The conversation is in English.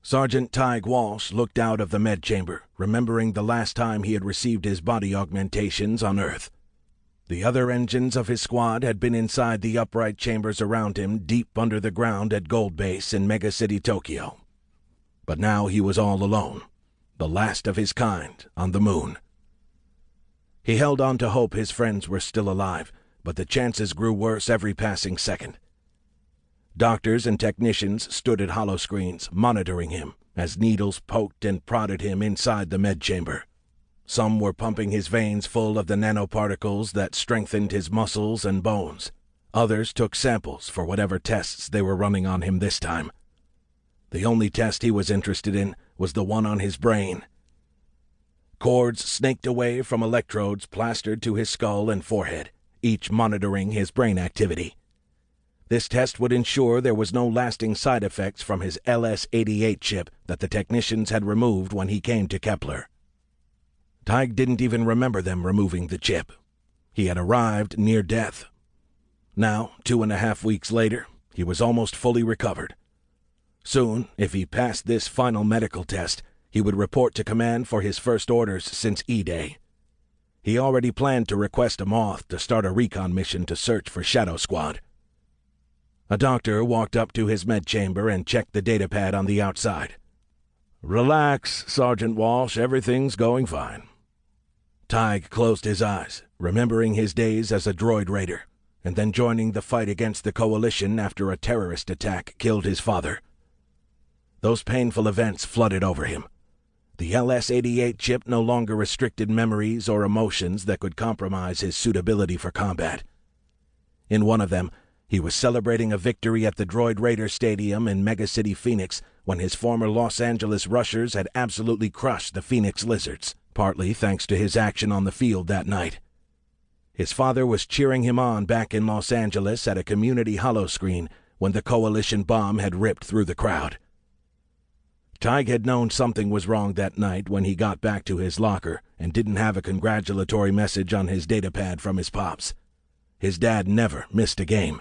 Sergeant Tig Walsh looked out of the med chamber, remembering the last time he had received his body augmentations on Earth. The other engines of his squad had been inside the upright chambers around him, deep under the ground at Gold Base in Mega City, Tokyo. But now he was all alone, the last of his kind, on the moon. He held on to hope his friends were still alive, but the chances grew worse every passing second. Doctors and technicians stood at holoscreens, monitoring him, as needles poked and prodded him inside the med chamber. Some were pumping his veins full of the nanoparticles that strengthened his muscles and bones. Others took samples for whatever tests they were running on him this time. The only test he was interested in was the one on his brain. Cords snaked away from electrodes plastered to his skull and forehead, each monitoring his brain activity. This test would ensure there was no lasting side effects from his LS-88 chip that the technicians had removed when he came to Kepler. Tig didn't even remember them removing the chip. He had arrived near death. Now, 2.5 weeks later, he was almost fully recovered. Soon, if he passed this final medical test, he would report to command for his first orders since E-Day. He already planned to request a moth to start a recon mission to search for Shadow Squad. A doctor walked up to his med chamber and checked the datapad on the outside. "Relax, Sergeant Walsh, everything's going fine." Tig closed his eyes, remembering his days as a droid raider, and then joining the fight against the Coalition after a terrorist attack killed his father. Those painful events flooded over him. The LS-88 chip no longer restricted memories or emotions that could compromise his suitability for combat. In one of them, he was celebrating a victory at the Droid Raider Stadium in Mega City, Phoenix, when his former Los Angeles Rushers had absolutely crushed the Phoenix Lizards, partly thanks to his action on the field that night. His father was cheering him on back in Los Angeles at a community holoscreen when the Coalition bomb had ripped through the crowd. Tig had known something was wrong that night when he got back to his locker and didn't have a congratulatory message on his datapad from his pops. His dad never missed a game.